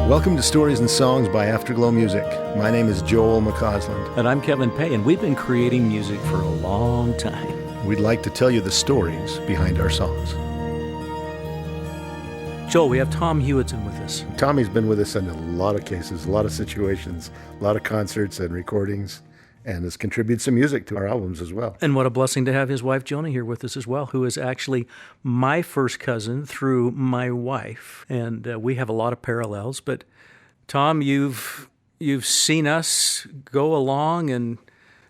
Welcome to Stories and Songs by Afterglow Music. My name is Joel McCausland. And I'm Kevin Peay, and we've been creating music for a long time. We'd like to tell you the stories behind our songs. Joel, we have Tom Hewitson with us. Tommy's been with us in a lot of cases, a lot of situations, a lot of concerts and recordings, and has contributed some music to our albums as well. And what a blessing to have his wife, Joni, here with us as well, who is actually my first cousin through my wife. And we have a lot of parallels. But Tom, you've seen us go along and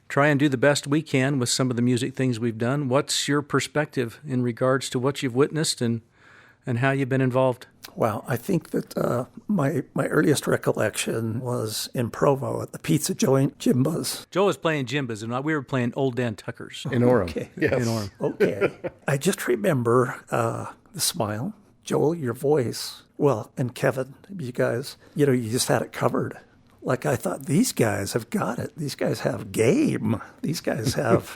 try and do the best we can with some of the music things we've done. What's your perspective in regards to what you've witnessed and how you've been involved? Well, I think that my earliest recollection was in Provo at the pizza joint, Jimba's. Joel was playing Jimba's, and we were playing Old Dan Tucker's. In Orem. Okay. Yes. In Orem. Okay. I just remember the smile. Joel, your voice. Well, and Kevin, you guys, you just had it covered. Like I thought, these guys have got it. These guys have game. These guys have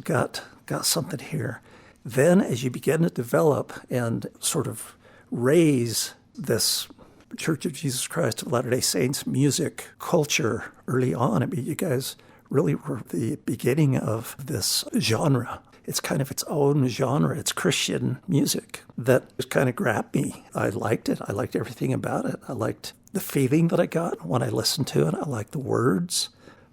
got something here. Then as you begin to develop and sort of raise this Church of Jesus Christ of Latter-day Saints music culture early on, I mean, you guys really were the beginning of this genre. It's kind of its own genre. It's Christian music that just kind of grabbed me. I liked it. I liked everything about it. I liked the feeling that I got when I listened to it. I liked the words.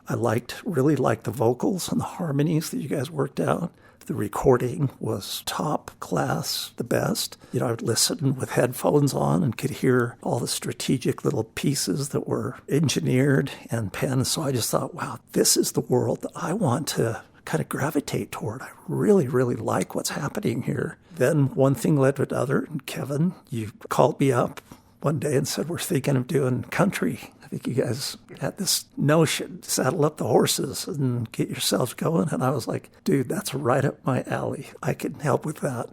I really liked the vocals and the harmonies that you guys worked out. The recording was top class, the best. I would listen with headphones on and could hear all the strategic little pieces that were engineered and penned. So I just thought, wow, this is the world that I want to kind of gravitate toward. I really, really like what's happening here. Then one thing led to another. And Kevin, you called me up one day and said, we're thinking of doing country. I think you guys had this notion, saddle up the horses and get yourselves going. And I was like, dude, that's right up my alley. I can help with that.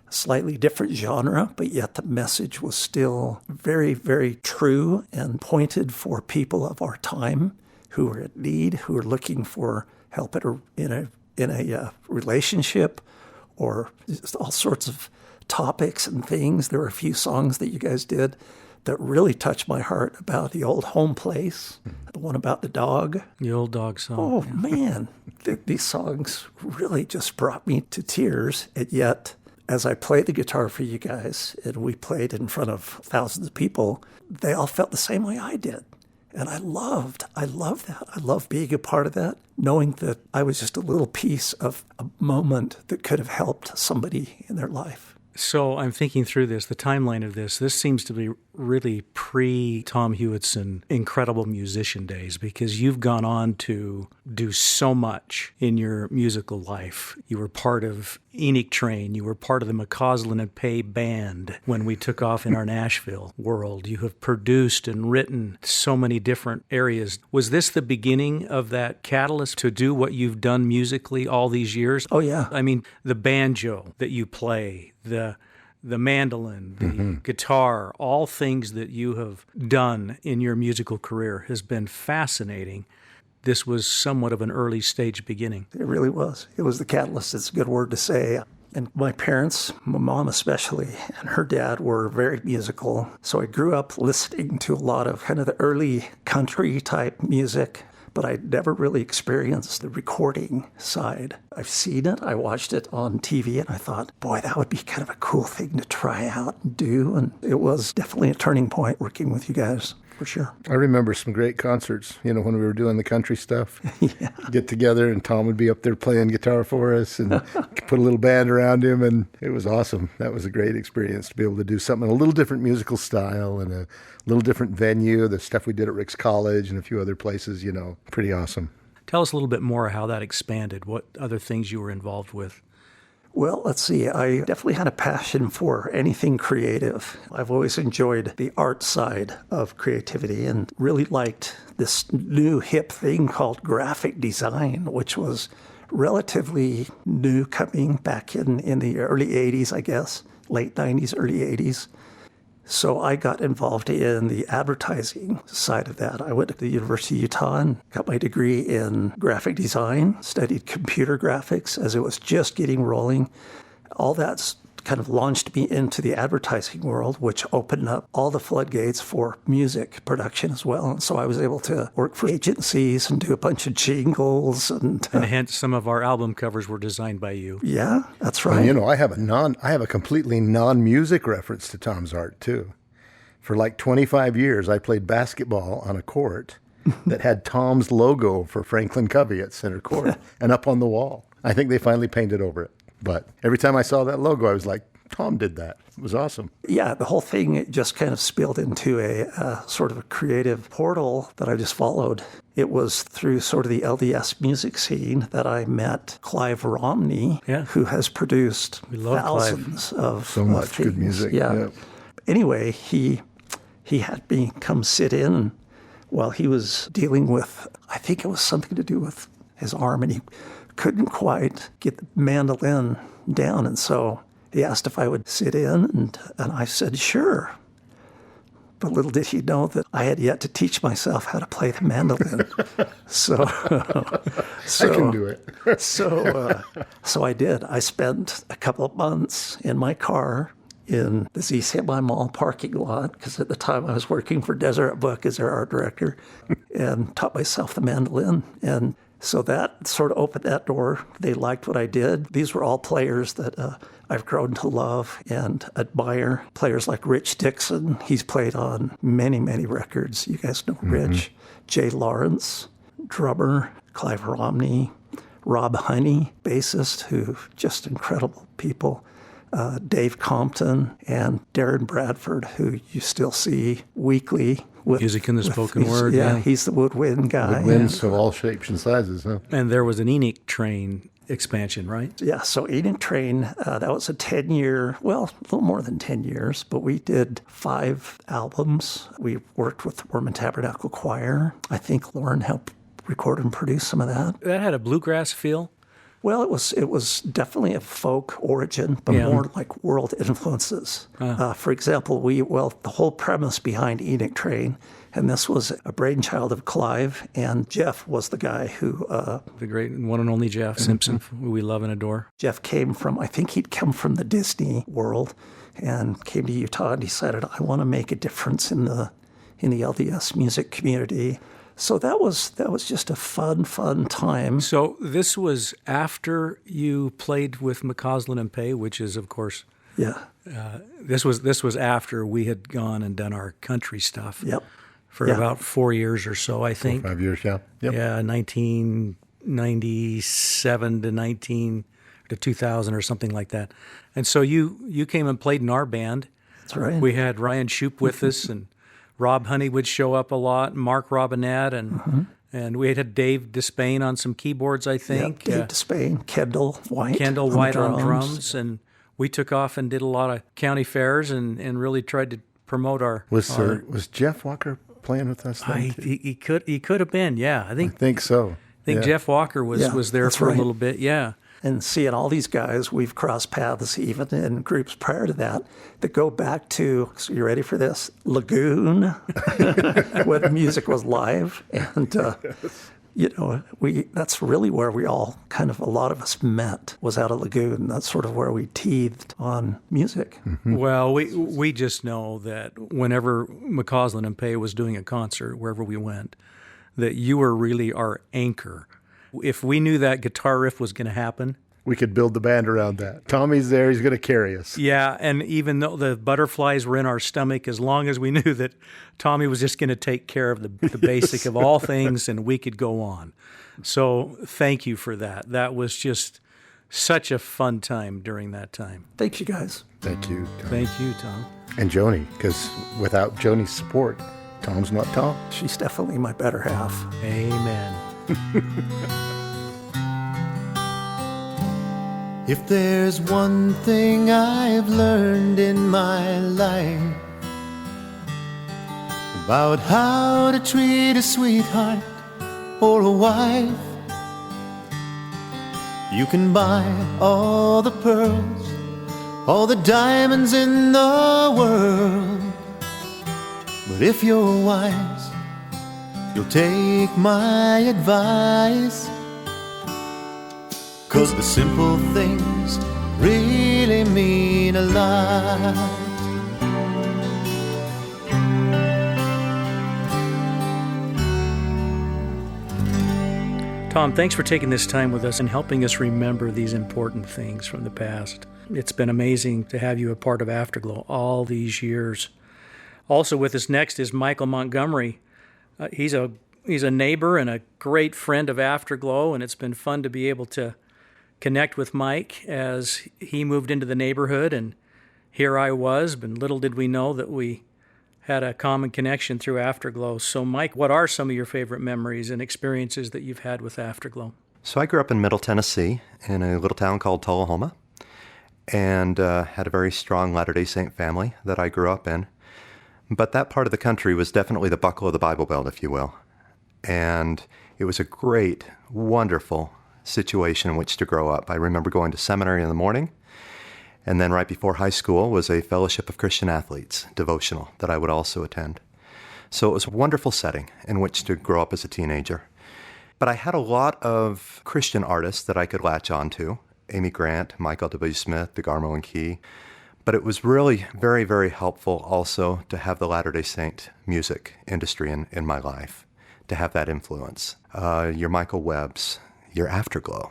A slightly different genre, but yet the message was still very, very true and pointed for people of our time who are in need, who are looking for help in a relationship or just all sorts of topics and things. There were a few songs that you guys did that really touched my heart about the old home place, the one about the dog. The old dog song. Oh, man. These songs really just brought me to tears. And yet, as I played the guitar for you guys, and we played in front of thousands of people, they all felt the same way I did. And I loved that. I loved being a part of that, knowing that I was just a little piece of a moment that could have helped somebody in their life. So I'm thinking through the timeline of this. This seems to be really pre-Tom Hewitson incredible musician days, because you've gone on to do so much in your musical life. You were part of Enoch Train. You were part of the McCausland and Peay band when we took off in our Nashville world. You have produced and written so many different areas. Was this the beginning of that catalyst to do what you've done musically all these years? Oh, yeah. I mean, the banjo that you play, the mandolin, the guitar, all things that you have done in your musical career has been fascinating. This was somewhat of an early stage beginning. It really was. It was the catalyst. It's a good word to say. And my parents, my mom especially, and her dad were very musical. So I grew up listening to a lot of kind of the early country type music, but I never really experienced the recording side. I've seen it, I watched it on TV, and I thought, boy, that would be kind of a cool thing to try out and do. And it was definitely a turning point working with you guys, for sure. I remember some great concerts, when we were doing the country stuff. Yeah. Get together, and Tom would be up there playing guitar for us and put a little band around him, and it was awesome. That was a great experience to be able to do something in a little different musical style and a little different venue, the stuff we did at Rick's College and a few other places, pretty awesome. Tell us a little bit more how that expanded, what other things you were involved with. Well, let's see. I definitely had a passion for anything creative. I've always enjoyed the art side of creativity and really liked this new hip thing called graphic design, which was relatively new coming back in the early 80s, I guess, late 90s, early 80s. So I got involved in the advertising side of that. I went to the University of Utah and got my degree in graphic design, studied computer graphics as it was just getting rolling. All that's kind of launched me into the advertising world, which opened up all the floodgates for music production as well. And so I was able to work for agencies and do a bunch of jingles. And hence some of our album covers were designed by you. Yeah, that's right. And, you know, I have a completely non-music reference to Tom's art too. For like 25 years, I played basketball on a court that had Tom's logo for Franklin Covey at center court and up on the wall. I think they finally painted over it. But every time I saw that logo, I was like, Tom did that. It was awesome. Yeah, the whole thing just kind of spilled into a sort of a creative portal that I just followed. It was through sort of the LDS music scene that I met Clive Romney, who has produced thousands of so much things. good music. Yeah. Anyway, he had me come sit in while he was dealing with, I think it was something to do with his arm, and he couldn't quite get the mandolin down. And so he asked if I would sit in, and I said, sure. But little did he know that I had yet to teach myself how to play the mandolin. So I can do it. So I did. I spent a couple of months in my car in the ZCMI Mall parking lot, because at the time I was working for Deseret Book as their art director, and taught myself the mandolin. And so that sort of opened that door. They liked what I did. These were all players that I've grown to love and admire. Players like Rich Dixon. He's played on many, many records. You guys know Rich. Jay Lawrence, drummer. Clive Romney. Rob Honey, bassist, who just incredible people. Dave Compton and Darren Bradford, who you still see weekly. With music in the spoken word. Yeah, he's the woodwind guy. Woodwinds of all shapes and sizes, huh? And there was an Enoch Train expansion, right? Yeah, so Enoch Train, that was a 10-year, well, a little more than 10 years, but we did 5 albums. We worked with the Mormon Tabernacle Choir. I think Lauren helped record and produce some of that. That had a bluegrass feel. Well, it was definitely a folk origin, but more like world influences. For example, the whole premise behind Enoch Train, and this was a brainchild of Clive, and Jeff was the guy who... the great one and only Jeff Simpson, who we love and adore. Jeff came from, I think he'd come from the Disney world, and came to Utah and decided, I want to make a difference in the LDS music community. So that was just a fun time. So this was after you played with McCausland and Peay, which is, of course, this was after we had gone and done our country stuff. Yep. For about 4 years or so, I think. 5 years, yeah. Yep. Yeah, 1997 to 2000 or something like that. And so you came and played in our band. That's right. We had Ryan Shoup with us, and Rob Honey would show up a lot, Mark Robinette, and we had Dave Despain on some keyboards, I think. Dave Despain, Kendall White on drums. And we took off and did a lot of county fairs and really tried to promote our... Was Jeff Walker playing with us then? He could have been, yeah. I think so. I think Jeff Walker was there for a little bit, yeah. And seeing all these guys, we've crossed paths even in groups prior to that go back to, so you ready for this? Lagoon, where the music was live. And, that's really where we all a lot of us met, was out of Lagoon. That's sort of where we teethed on music. Mm-hmm. Well, we just know that whenever McCausland and Peay was doing a concert, wherever we went, that you were really our anchor. If we knew that guitar riff was going to happen, we could build the band around that. Tommy's there, he's going to carry us. Yeah, and even though the butterflies were in our stomach, as long as we knew that Tommy was just going to take care of the basic of all things, and we could go on. So thank you for that. That was just such a fun time during that time. Thank you, guys. Thank you, Tom. Thank you, Tom. And Joni, because without Joni's support, Tom's not Tom. She's definitely my better half. Amen. If there's one thing I've learned in my life about how to treat a sweetheart or a wife, you can buy all the pearls, all the diamonds in the world, but if you're wise, you'll take my advice. 'cause the simple things really mean a lot. Tom, thanks for taking this time with us and helping us remember these important things from the past. It's been amazing to have you a part of Afterglow all these years. Also with us next is Michael Montgomery. He's a neighbor and a great friend of Afterglow, and it's been fun to be able to connect with Mike as he moved into the neighborhood, and here I was, but little did we know that we had a common connection through Afterglow. So, Mike, what are some of your favorite memories and experiences that you've had with Afterglow? So I grew up in Middle Tennessee in a little town called Tullahoma, and had a very strong Latter-day Saint family that I grew up in. But that part of the country was definitely the buckle of the Bible Belt, if you will. And it was a great, wonderful situation in which to grow up. I remember going to seminary in the morning, and then right before high school was a Fellowship of Christian Athletes devotional that I would also attend. So it was a wonderful setting in which to grow up as a teenager. But I had a lot of Christian artists that I could latch on to. Amy Grant, Michael W. Smith, DeGarmo and Key. But it was really very, very helpful also to have the Latter-day Saint music industry in my life, to have that influence. Your Michael Webbs, your Afterglow,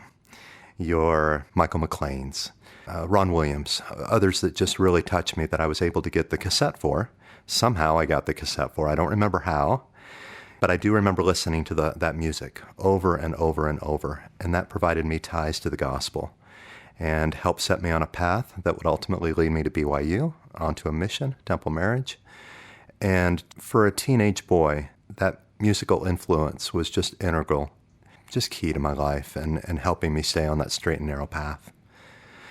your Michael McLean's, Ron Williams, others that just really touched me that I was able to get the cassette for. Somehow I got the cassette for. I don't remember how, but I do remember listening to that music over and over and over, and that provided me ties to the gospel and helped set me on a path that would ultimately lead me to BYU, onto a mission, Temple Marriage. And for a teenage boy, that musical influence was just integral, just key to my life and helping me stay on that straight and narrow path.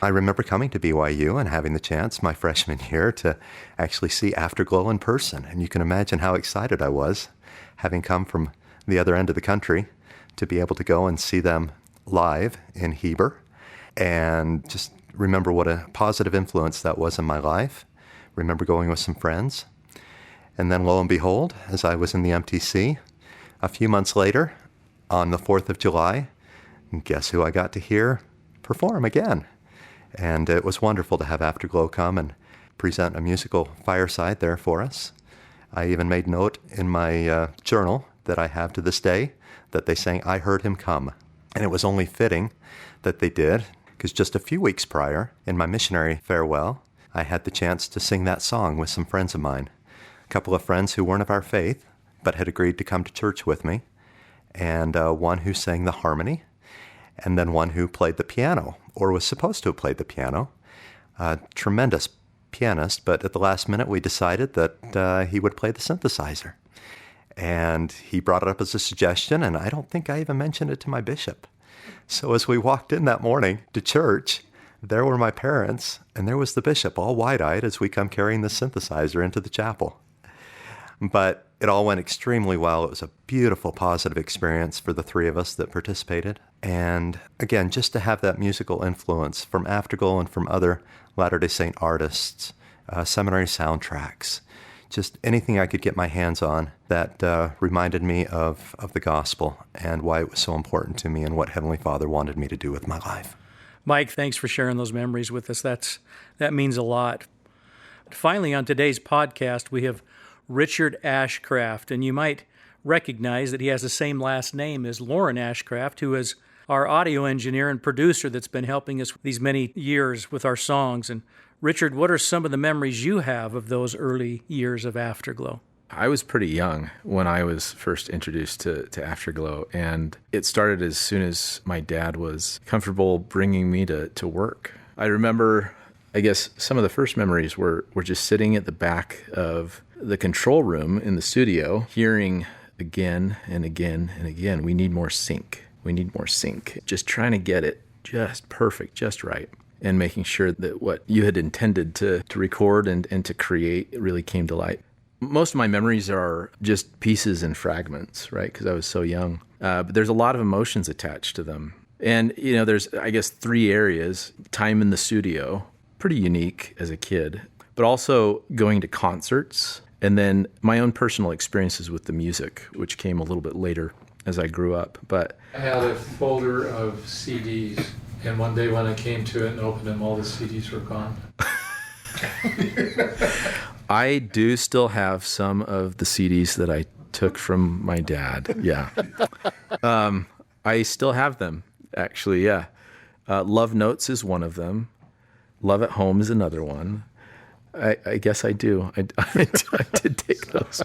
I remember coming to BYU and having the chance my freshman year to actually see Afterglow in person. And you can imagine how excited I was, having come from the other end of the country, to be able to go and see them live in Heber. And just remember what a positive influence that was in my life. Remember going with some friends. And then lo and behold, as I was in the MTC, a few months later, on the 4th of July, guess who I got to hear perform again? And it was wonderful to have Afterglow come and present a musical fireside there for us. I even made note in my journal that I have to this day that they sang, "I Heard Him Come." And it was only fitting that they did, because just a few weeks prior, in my missionary farewell, I had the chance to sing that song with some friends of mine. A couple of friends who weren't of our faith, but had agreed to come to church with me, and one who sang the harmony, and then one who played the piano, or was supposed to have played the piano. A tremendous pianist, but at the last minute we decided that he would play the synthesizer. And he brought it up as a suggestion, and I don't think I even mentioned it to my bishop. So as we walked in that morning to church, there were my parents, and there was the bishop, all wide-eyed as we come carrying the synthesizer into the chapel. But it all went extremely well. It was a beautiful, positive experience for the three of us that participated. And again, just to have that musical influence from Afterglow and from other Latter-day Saint artists, seminary soundtracks, just anything I could get my hands on that reminded me of the gospel and why it was so important to me and what Heavenly Father wanted me to do with my life. Mike, thanks for sharing those memories with us. That means a lot. Finally, on today's podcast, we have Richard Ashcraft, and you might recognize that he has the same last name as Lauren Ashcraft, who is our audio engineer and producer that's been helping us these many years with our songs. And Richard, what are some of the memories you have of those early years of Afterglow? I was pretty young when I was first introduced to Afterglow, and it started as soon as my dad was comfortable bringing me to work. I remember, I guess, some of the first memories were just sitting at the back of the control room in the studio, hearing again and again and again, "We need more sync. We need more sync." Just trying to get it just perfect, just right, and making sure that what you had intended to record and to create really came to light. Most of my memories are just pieces and fragments, right? Because I was so young. But there's a lot of emotions attached to them. And, there's, I guess, 3 areas. Time in the studio, pretty unique as a kid, but also going to concerts, and then my own personal experiences with the music, which came a little bit later as I grew up. But I had a folder of CDs, And one day when I came to it and opened them, all the CDs were gone. I do still have some of the CDs that I took from my dad. Yeah. I still have them, actually, yeah. Love Notes is one of them. Love at Home is another one. I guess I do. I did take those.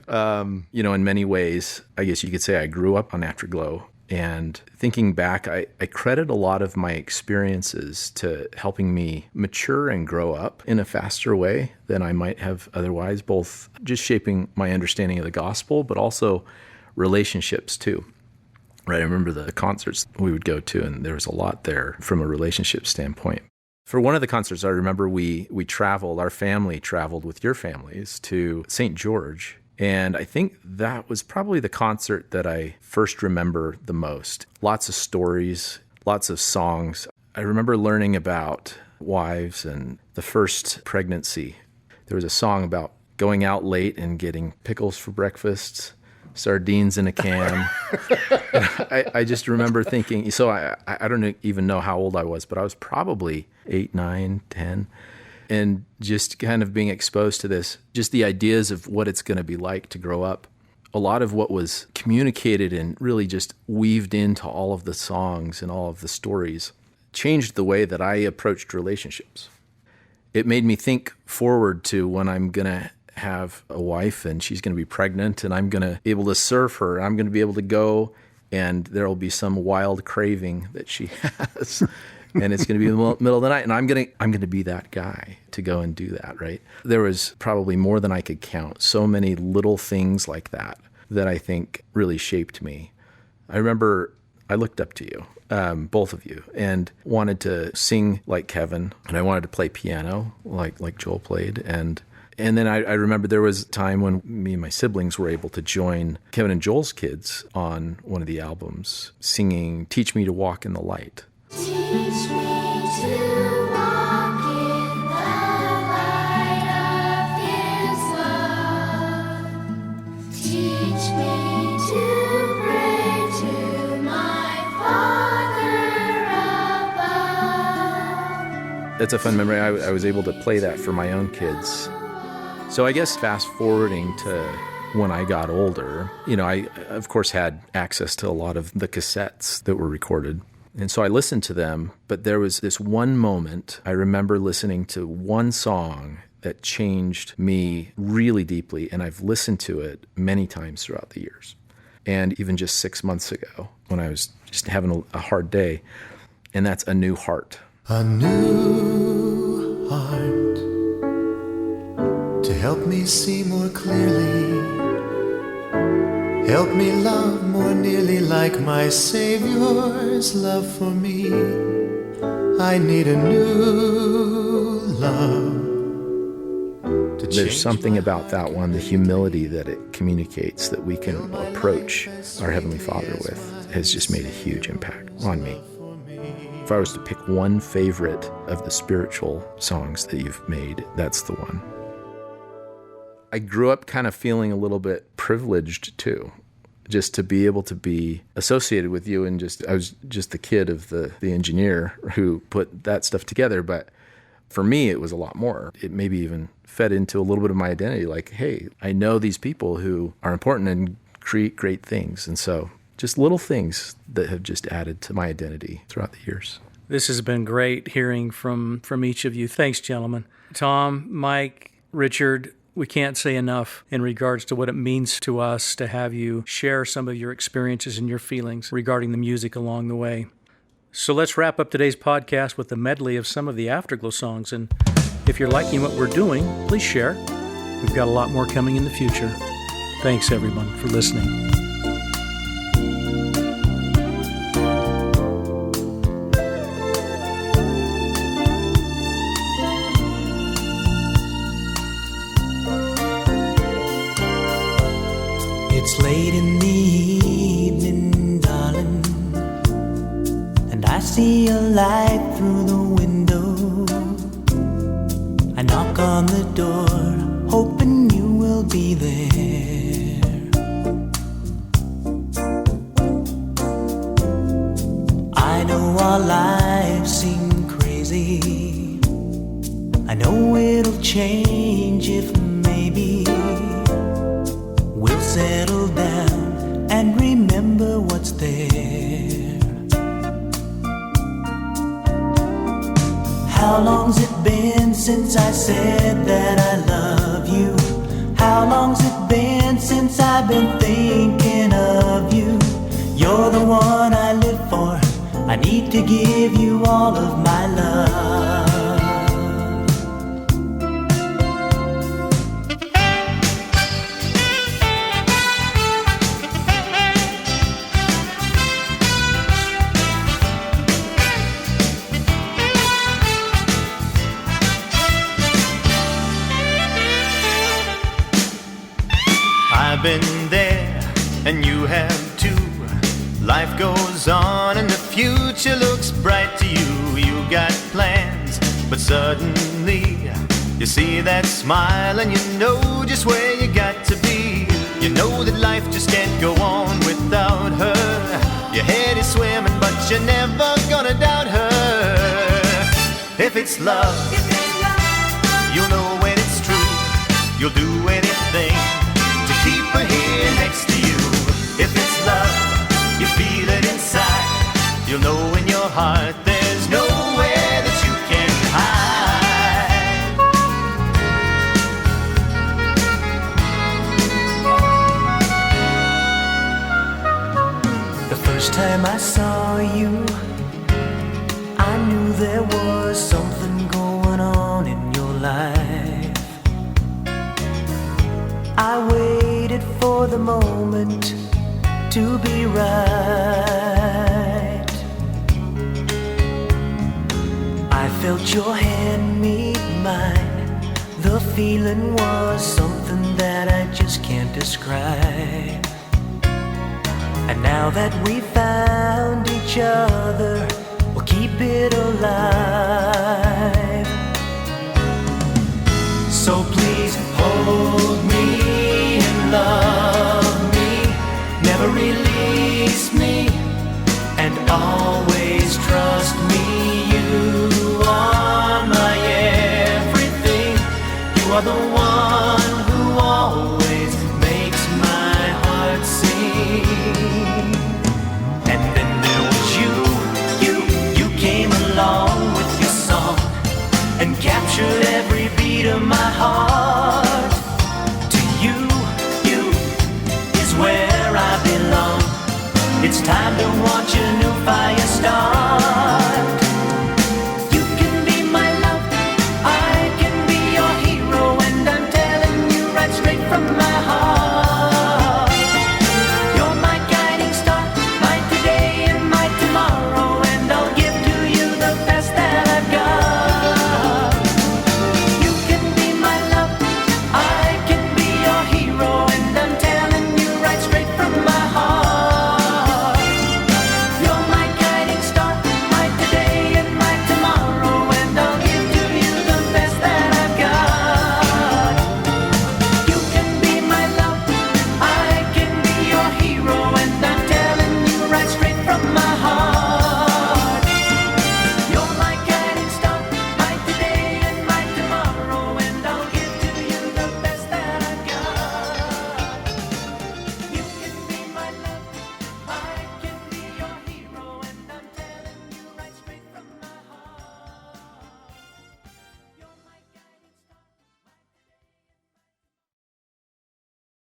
In many ways, I guess you could say I grew up on Afterglow. And thinking back, I credit a lot of my experiences to helping me mature and grow up in a faster way than I might have otherwise, both just shaping my understanding of the gospel, but also relationships too. Right, I remember the concerts we would go to, and there was a lot there from a relationship standpoint. For one of the concerts, I remember we traveled, our family traveled with your families to St. George. And I think that was probably the concert that I first remember the most. Lots of stories, lots of songs. I remember learning about wives and the first pregnancy. There was a song about going out late and getting pickles for breakfast, sardines in a can. I just remember thinking, so I don't even know how old I was, but I was probably 8, 9, 10. And just kind of being exposed to this, just the ideas of what it's going to be like to grow up. A lot of what was communicated and really just weaved into all of the songs and all of the stories changed the way that I approached relationships. It made me think forward to when I'm going to have a wife and she's going to be pregnant and I'm going to be able to serve her. I'm going to be able to go and there will be some wild craving that she has. And it's going to be in the middle of the night, and I'm going to be that guy to go and do that, right? There was probably more than I could count. So many little things like that I think really shaped me. I remember I looked up to you, both of you, and wanted to sing like Kevin, and I wanted to play piano like Joel played, and then I remember there was a time when me and my siblings were able to join Kevin and Joel's kids on one of the albums, singing "Teach Me to Walk in the Light." Teach me to walk in the light of His love. Teach me to pray to my Father above. That's a fun memory. I was able to play that for my own kids. So I guess fast forwarding to when I got older, I, of course, had access to a lot of the cassettes that were recorded. And so I listened to them, but there was this one moment, I remember listening to one song that changed me really deeply, and I've listened to it many times throughout the years. And even just 6 months ago, when I was just having a hard day, and that's "A New Heart." A new heart to help me see more clearly. Help me love more nearly like my Savior's love for me. I need a new love. There's something about that one, the humility that it communicates that we can approach our Heavenly Father with has just made a huge impact on me. If I was to pick one favorite of the spiritual songs that you've made, that's the one. I grew up kind of feeling a little bit privileged too, just to be able to be associated with you, and I was just the kid of the engineer who put that stuff together. But for me, it was a lot more. It maybe even fed into a little bit of my identity, like, hey, I know these people who are important and create great things. And so just little things that have just added to my identity throughout the years. This has been great hearing from each of you. Thanks, gentlemen. Tom, Mike, Richard, we can't say enough in regards to what it means to us to have you share some of your experiences and your feelings regarding the music along the way. So let's wrap up today's podcast with a medley of some of the Afterglow songs. And if you're liking what we're doing, please share. We've got a lot more coming in the future. Thanks, everyone, for listening. It's late in the evening, darling, and I see a light through the window. I knock on the door, hoping you will be there. I know our lives change if maybe we'll settle down and remember what's there. How long's it been since I said that I love you? How long's it been since I've been thinking of you? You're the one I live for. I need to give you all of my love. I've been there, and you have too. Life goes on, and the future looks bright to you. You got plans, but suddenly you see that smile, and you know just where you got to be. You know that life just can't go on without her. Your head is swimming, but you're never gonna doubt her. If it's love, you'll know when it's true. You'll do anything to keep her here next to you. If it's love, you feel it inside. You'll know in your heart there's nowhere that you can hide. The first time I saw you, I knew there was something going on in your life. I waited for the moment to be right. I felt your hand meet mine. The feeling was something that I just can't describe. And now that we found each other, we'll keep it alive. So please hold me and love me, never release me, and always trust me. You are my everything. You are the one who always makes my heart sing. And then there was you came along with your song and captured every beat of my heart. To you is where I belong. It's time to watch a new fire start.